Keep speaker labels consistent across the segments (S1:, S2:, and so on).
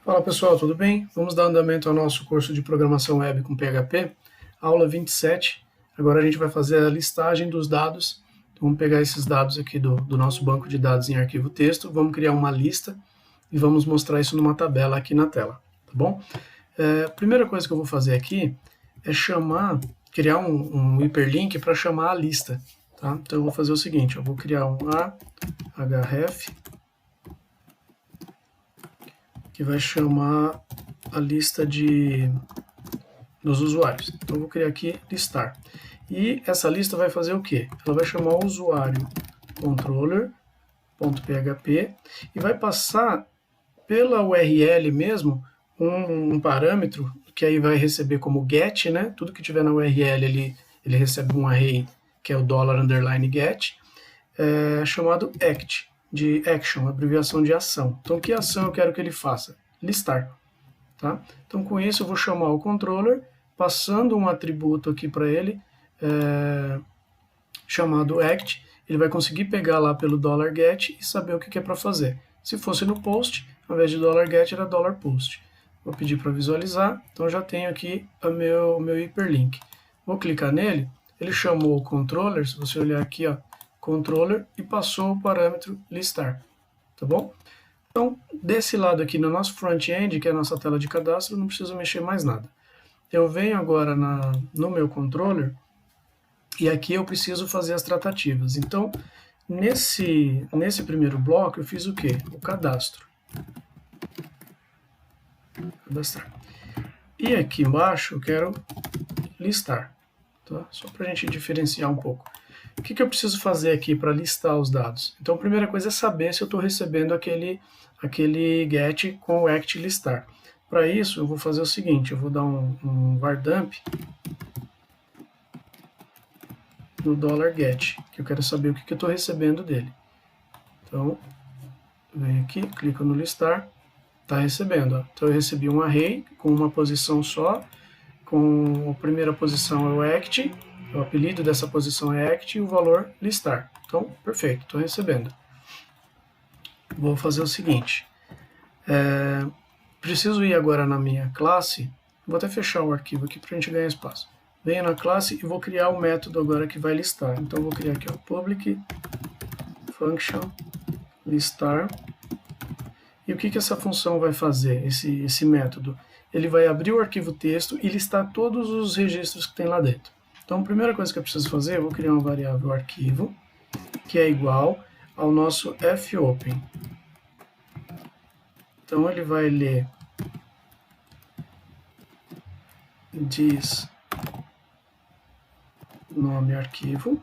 S1: Fala pessoal, tudo bem? Vamos dar andamento ao nosso curso de programação web com PHP, aula 27. Agora a gente vai fazer a listagem dos dados. Então, vamos pegar esses dados aqui do nosso banco de dados em arquivo texto, vamos criar uma lista e vamos mostrar isso numa tabela aqui na tela, tá bom? A primeira coisa que eu vou fazer aqui é criar um hiperlink para chamar a lista. Tá? Então eu vou fazer o seguinte, eu vou criar um ahref que vai chamar a lista dos usuários. Então eu vou criar aqui listar. E essa lista vai fazer o quê? Ela vai chamar o usuário controller.php e vai passar pela URL mesmo um parâmetro que aí vai receber como get, né? Tudo que tiver na URL ele recebe um array que é o $_get, chamado act, de action, abreviação de ação. Então, que ação eu quero que ele faça? Listar. Tá? Então, com isso, eu vou chamar o controller, passando um atributo aqui para ele, chamado act. Ele vai conseguir pegar lá pelo $get e saber o que é para fazer. Se fosse no post, ao invés de $get, era $post. Vou pedir para visualizar. Então, já tenho aqui o meu hiperlink. Vou clicar nele. Ele chamou o controller, se você olhar aqui, ó, controller, e passou o parâmetro listar, tá bom? Então, desse lado aqui no nosso front-end, que é a nossa tela de cadastro, não preciso mexer mais nada. Eu venho agora no meu controller, e aqui eu preciso fazer as tratativas. Então, nesse primeiro bloco, eu fiz o quê? O cadastro. Cadastrar. E aqui embaixo eu quero listar, tá? Só para a gente diferenciar um pouco. O que eu preciso fazer aqui para listar os dados? Então, a primeira coisa é saber se eu estou recebendo aquele get com o act listar. Para isso, eu vou fazer o seguinte, eu vou dar um var dump no $get, que eu quero saber o que eu estou recebendo dele. Então, venho aqui, clico no listar, está recebendo. Ó. Então, eu recebi um array com uma posição só, com a primeira posição é o act, o apelido dessa posição é act e o valor listar. Então, perfeito, estou recebendo. Vou fazer o seguinte, preciso ir agora na minha classe, vou até fechar o arquivo aqui para a gente ganhar espaço. Venho na classe e vou criar o método agora que vai listar. Então, eu vou criar aqui o public function listar. E o que essa função vai fazer, esse método? Ele vai abrir o arquivo texto e listar todos os registros que tem lá dentro. Então, a primeira coisa que eu preciso fazer, eu vou criar uma variável arquivo, que é igual ao nosso fopen. Então, ele vai ler diz nome arquivo,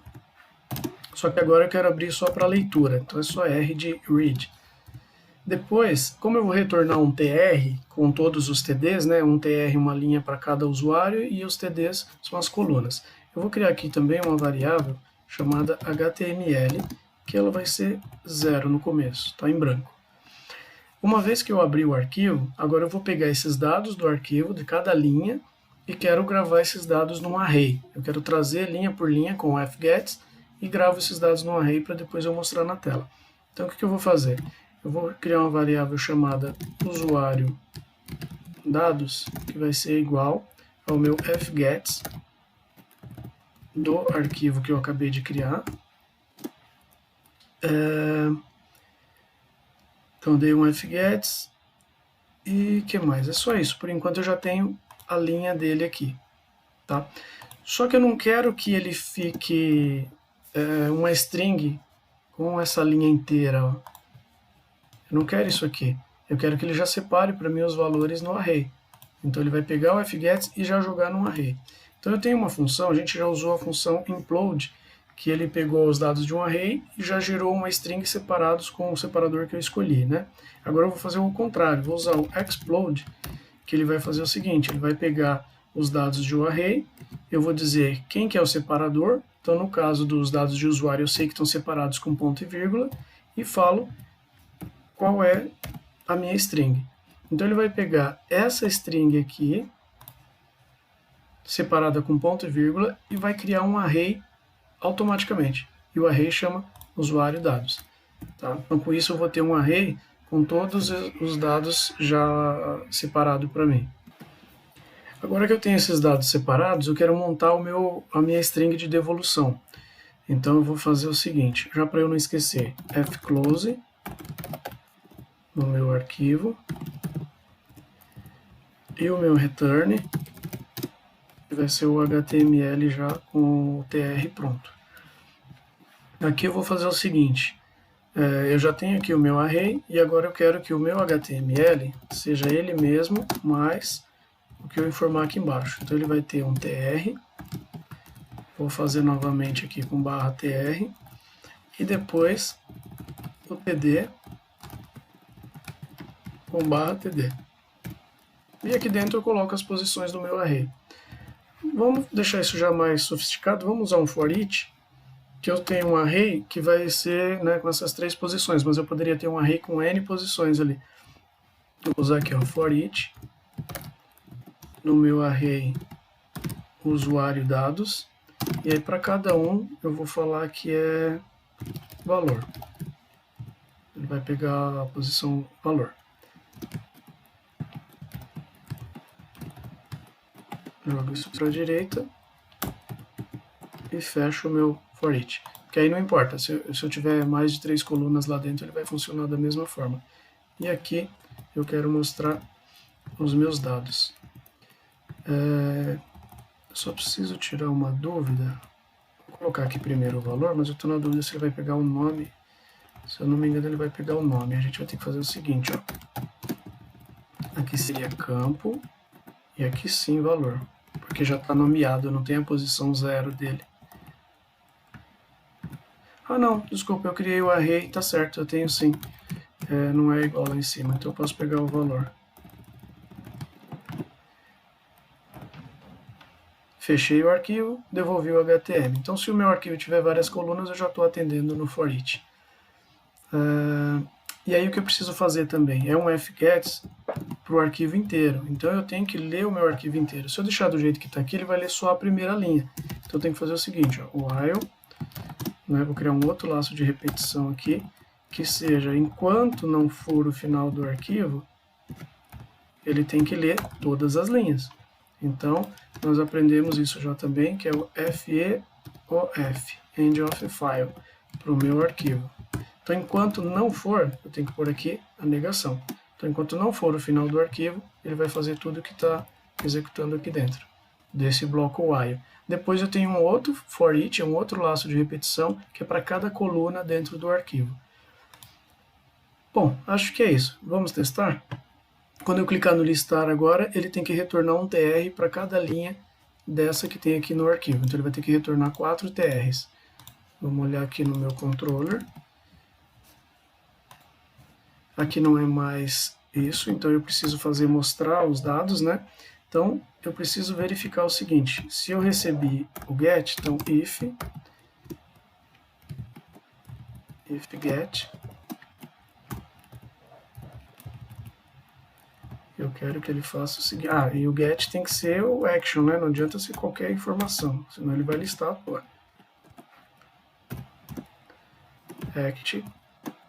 S1: só que agora eu quero abrir só para leitura, então é só R de read. Depois, como eu vou retornar um TR com todos os TDs, né, um TR uma linha para cada usuário e os TDs são as colunas. Eu vou criar aqui também uma variável chamada HTML, que ela vai ser 0 no começo, está em branco. Uma vez que eu abri o arquivo, agora eu vou pegar esses dados do arquivo, de cada linha, e quero gravar esses dados num array. Eu quero trazer linha por linha com o fgets e gravo esses dados num array para depois eu mostrar na tela. Então o que eu vou fazer? Eu vou criar uma variável chamada usuário dados, que vai ser igual ao meu fgets do arquivo que eu acabei de criar. Então, dei um fgets e o que mais? É só isso. Por enquanto, eu já tenho a linha dele aqui. Tá? Só que eu não quero que ele fique uma string com essa linha inteira. Ó. Eu não quero isso aqui. Eu quero que ele já separe para mim os valores no array. Então, ele vai pegar o fgets e já jogar no array. Então, eu tenho uma função, a gente já usou a função implode, que ele pegou os dados de um array e já gerou uma string separados com o separador que eu escolhi, né? Agora eu vou fazer o contrário, vou usar o explode, que ele vai fazer o seguinte, ele vai pegar os dados de um array, eu vou dizer quem que é o separador, então no caso dos dados de usuário eu sei que estão separados com ponto e vírgula, e falo qual é a minha string. Então ele vai pegar essa string aqui, separada com ponto e vírgula, e vai criar um array automaticamente. E o array chama usuário dados. Tá? Então, com isso, eu vou ter um array com todos os dados já separados para mim. Agora que eu tenho esses dados separados, eu quero montar a minha string de devolução. Então eu vou fazer o seguinte, já para eu não esquecer, fclose no meu arquivo e o meu return vai ser o HTML já com o tr pronto. Aqui eu vou fazer o seguinte, eu já tenho aqui o meu array e agora eu quero que o meu HTML seja ele mesmo mais o que eu informar aqui embaixo. Então ele vai ter um tr, vou fazer novamente aqui com /tr e depois o td com /td. E aqui dentro eu coloco as posições do meu array. Vamos deixar isso já mais sofisticado, vamos usar um for each, que eu tenho um array que vai ser, né, com essas 3 posições, mas eu poderia ter um array com n posições ali. Vou usar aqui o for each, no meu array usuário dados, e aí para cada um eu vou falar que é valor. Ele vai pegar a posição valor. Jogo isso para a direita e fecho o meu for each. Que aí não importa, se eu tiver mais de 3 colunas lá dentro, ele vai funcionar da mesma forma. E aqui eu quero mostrar os meus dados. Eu só preciso tirar uma dúvida. Vou colocar aqui primeiro o valor, mas eu estou na dúvida se ele vai pegar o nome. Se eu não me engano, ele vai pegar o nome. A gente vai ter que fazer o seguinte, ó. Aqui seria campo e aqui sim valor, porque já está nomeado, não tem a posição 0 dele. Ah não, desculpa, eu criei o array, tá certo, eu tenho sim. Não é igual lá em cima, então eu posso pegar o valor. Fechei o arquivo, devolvi o HTML. Então se o meu arquivo tiver várias colunas, eu já estou atendendo no for each. E aí o que eu preciso fazer também é um fget para o arquivo inteiro. Então eu tenho que ler o meu arquivo inteiro. Se eu deixar do jeito que está aqui, ele vai ler só a primeira linha. Então eu tenho que fazer o seguinte, ó, while, né, vou criar um outro laço de repetição aqui, que seja, enquanto não for o final do arquivo, ele tem que ler todas as linhas. Então, nós aprendemos isso já também, que é o FEOF, End of File, para o meu arquivo. Então, enquanto não for, eu tenho que pôr aqui a negação. Então, enquanto não for o final do arquivo, ele vai fazer tudo que está executando aqui dentro, desse bloco while. Depois eu tenho um outro for each, um outro laço de repetição, que é para cada coluna dentro do arquivo. Bom, acho que é isso. Vamos testar? Quando eu clicar no listar agora, ele tem que retornar um tr para cada linha dessa que tem aqui no arquivo. Então ele vai ter que retornar 4 tr's. Vamos olhar aqui no meu controller. Aqui não é mais isso, então eu preciso mostrar os dados, né? Então eu preciso verificar o seguinte, se eu recebi o get, então if get, eu quero que ele faça o seguinte, e o get tem que ser o action, né? Não adianta ser qualquer informação, senão ele vai listar tudo. Act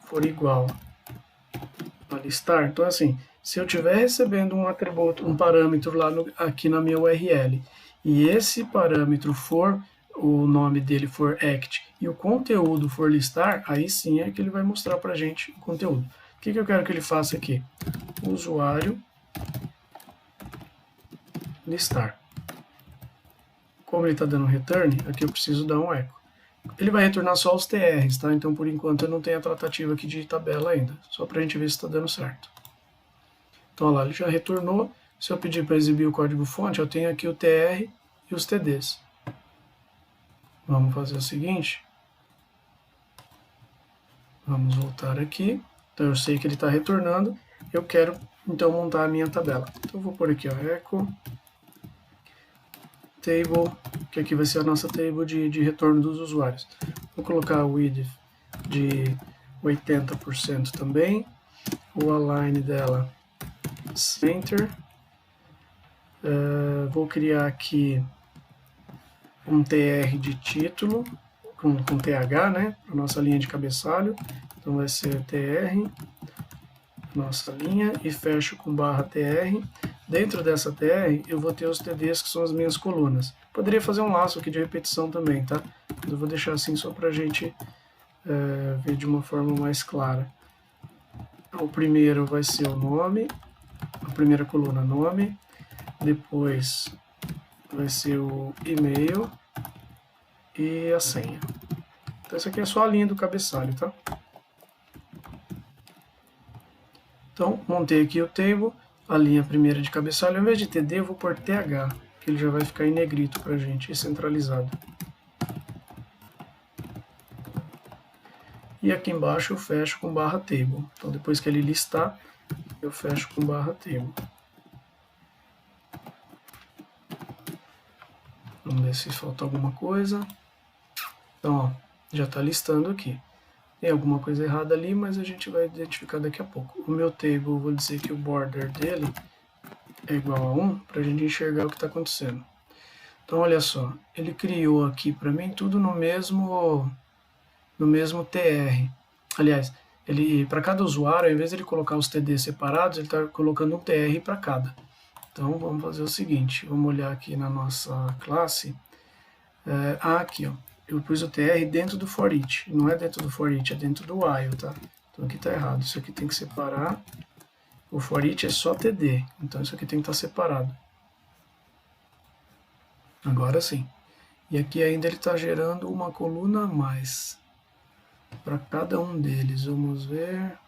S1: for igual a listar, então assim, se eu estiver recebendo um atributo, um parâmetro lá aqui na minha URL, e esse parâmetro for, o nome dele for act, e o conteúdo for listar, aí sim é que ele vai mostrar pra gente o conteúdo. O que eu quero que ele faça aqui? Usuário listar. Como ele está dando return, aqui eu preciso dar um echo. Ele vai retornar só os TRs, tá? Então, por enquanto, eu não tenho a tratativa aqui de tabela ainda. Só para a gente ver se está dando certo. Então, olha lá, ele já retornou. Se eu pedir para exibir o código-fonte, eu tenho aqui o TR e os TDs. Vamos fazer o seguinte. Vamos voltar aqui. Então, eu sei que ele está retornando. Eu quero, então, montar a minha tabela. Então, eu vou pôr aqui, ó, echo table, que aqui vai ser a nossa table de retorno dos usuários. Vou colocar o width de 80% também, o align dela center, vou criar aqui um tr de título, com th, né, para nossa linha de cabeçalho, então vai ser tr, nossa linha e fecho com /tr. Dentro dessa tr eu vou ter os TDs que são as minhas colunas. Poderia fazer um laço aqui de repetição também, tá? Eu vou deixar assim só para a gente ver de uma forma mais clara. O primeiro vai ser o nome, a primeira coluna nome, depois vai ser o e-mail e a senha. Então essa aqui é só a linha do cabeçalho, tá? Então, montei aqui o table, a linha primeira de cabeçalho. Ao invés de TD, eu vou pôr TH, que ele já vai ficar em negrito para a gente, e centralizado. E aqui embaixo eu fecho com /table. Então, depois que ele listar, eu fecho com /table. Vamos ver se falta alguma coisa. Então, ó, já está listando aqui. Tem alguma coisa errada ali, mas a gente vai identificar daqui a pouco. O meu table, eu vou dizer que o border dele é igual a 1, para a gente enxergar o que está acontecendo. Então, olha só, ele criou aqui para mim tudo no mesmo TR. Aliás, para cada usuário, ao invés de ele colocar os TDs separados, ele está colocando um TR para cada. Então, vamos fazer o seguinte, vamos olhar aqui na nossa classe. Aqui, ó. Eu pus o TR dentro do for each. Não é dentro do for each, é dentro do while, tá? Então aqui tá errado. Isso aqui tem que separar. O for each é só TD. Então isso aqui tem que estar separado. Agora sim. E aqui ainda ele está gerando uma coluna a mais. Para cada um deles. Vamos ver.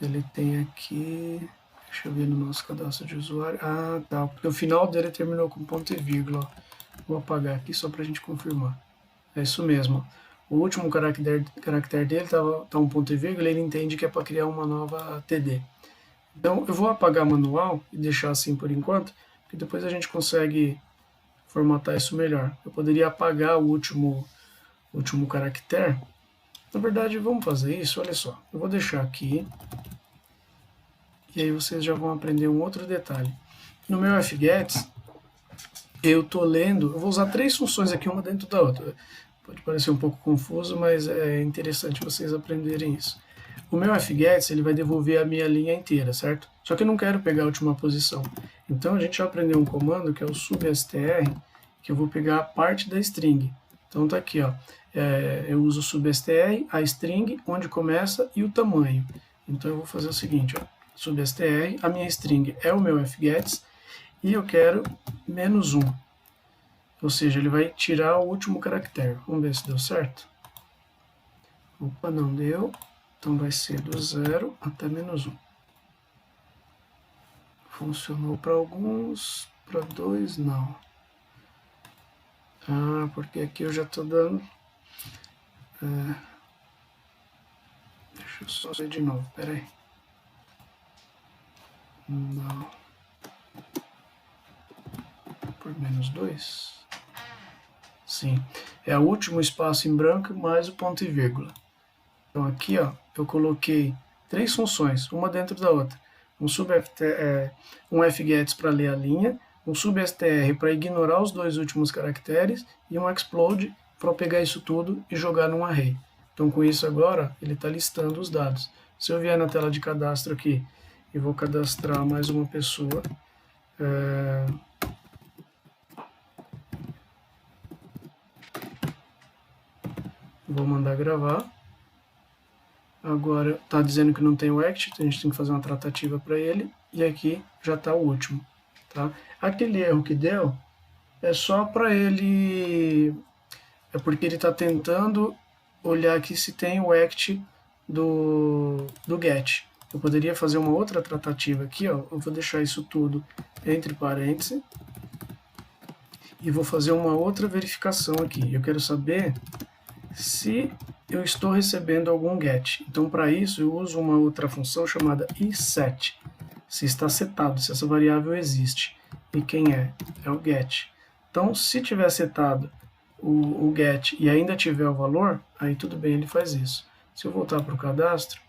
S1: Ele tem aqui... Deixa eu ver no nosso cadastro de usuário. Ah, tá. Porque o final dele terminou com ponto e vírgula. Vou apagar aqui só para a gente confirmar. É isso mesmo. O último caractere dele tá um ponto e vírgula, ele entende que é para criar uma nova TD. Então eu vou apagar manual e deixar assim por enquanto, porque depois a gente consegue formatar isso melhor. Eu poderia apagar o último caractere. Na verdade, vamos fazer isso, olha só. Eu vou deixar aqui. E aí vocês já vão aprender um outro detalhe. No meu fgets, eu estou lendo, eu vou usar 3 funções aqui, uma dentro da outra. Pode parecer um pouco confuso, mas é interessante vocês aprenderem isso. O meu fgets, ele vai devolver a minha linha inteira, certo? Só que eu não quero pegar a última posição. Então a gente já aprendeu um comando que é o substr, que eu vou pegar a parte da string. Então tá aqui, ó. Eu uso o substr, a string, onde começa e o tamanho. Então eu vou fazer o seguinte, ó. Substr, a minha string é o meu fgets, e eu quero -1. Ou seja, ele vai tirar o último caractere. Vamos ver se deu certo. Opa, não deu. Então vai ser do 0 até -1. Funcionou para alguns, para 2 não. Ah, porque aqui eu já estou dando... Deixa eu só ver de novo, peraí. Não. Por -2? Sim. É o último espaço em branco mais o ponto e vírgula. Então aqui, ó, eu coloquei 3 funções, uma dentro da outra. Um fgets para ler a linha, um substr para ignorar os 2 últimos caracteres e um explode para pegar isso tudo e jogar num array. Então com isso agora ele está listando os dados. Se eu vier na tela de cadastro aqui e vou cadastrar mais uma pessoa, vou mandar gravar. Agora está dizendo que não tem o act, então a gente tem que fazer uma tratativa para ele. E aqui já está o último. Tá? Aquele erro que deu é só para ele... É porque ele está tentando olhar aqui se tem o act do get. Eu poderia fazer uma outra tratativa aqui, ó. Eu vou deixar isso tudo entre parênteses. E vou fazer uma outra verificação aqui. Eu quero saber se eu estou recebendo algum get. Então, para isso, eu uso uma outra função chamada iSet. Se está setado, se essa variável existe. E quem é? É o get. Então, se tiver setado o get e ainda tiver o valor, aí tudo bem, ele faz isso. Se eu voltar para o cadastro,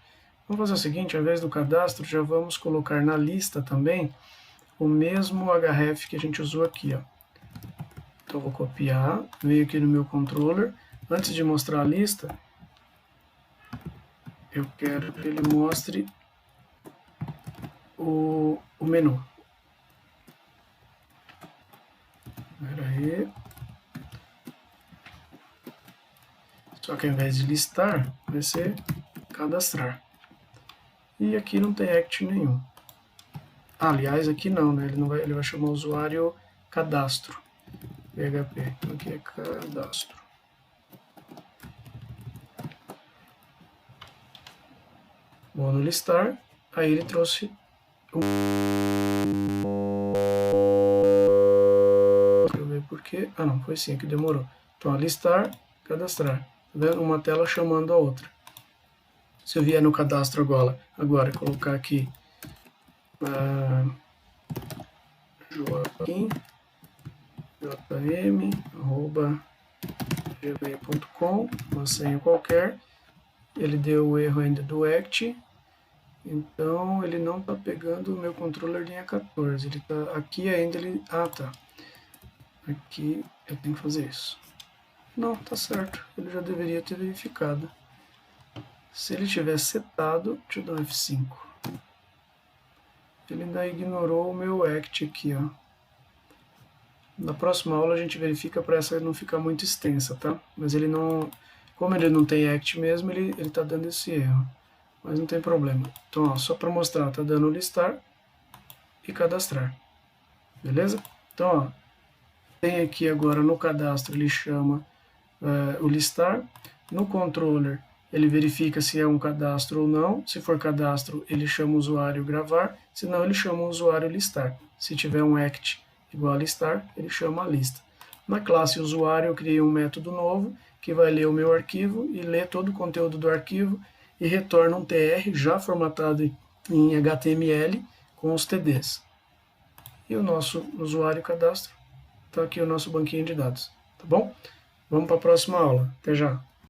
S1: vamos fazer o seguinte, ao invés do cadastro, já vamos colocar na lista também o mesmo href que a gente usou aqui, ó. Então, eu vou copiar, venho aqui no meu controller. antes de mostrar a lista, eu quero que ele mostre o menu. Espera aí. Só que ao invés de listar, vai ser cadastrar. E aqui não tem act nenhum. Aliás, aqui não, né? Ele vai chamar o usuário cadastro. PHP. Então aqui é cadastro. Vou no listar. Aí ele trouxe Deixa eu ver por quê. Ah, não, foi sim que demorou. Então, listar, cadastrar. Tá vendo? Uma tela chamando a outra. Se eu vier no cadastro agora colocar aqui Joaquim, jm@gmail.com, uma senha qualquer. Ele deu o erro ainda do act, então ele não está pegando o meu controller linha 14. Ele está aqui ainda, tá. Aqui eu tenho que fazer isso. Não, tá certo. Ele já deveria ter verificado. Se ele tivesse setado, deixa eu dar um F5. Ele ainda ignorou o meu act aqui, ó. Na próxima aula a gente verifica para essa não ficar muito extensa, tá? Mas ele não, como ele não tem act mesmo, ele tá dando esse erro. Mas não tem problema. Então, ó, só para mostrar, tá dando listar e cadastrar. Beleza? Então, ó, tem aqui agora no cadastro, ele chama o listar. No controller, ele verifica se é um cadastro ou não. Se for cadastro, ele chama o usuário gravar. Se não, ele chama o usuário listar. Se tiver um act igual a listar, ele chama a lista. Na classe usuário, eu criei um método novo que vai ler o meu arquivo e ler todo o conteúdo do arquivo e retorna um TR já formatado em HTML com os TDs. E o nosso usuário cadastro, está aqui o nosso banquinho de dados. Tá bom? Vamos para a próxima aula. Até já!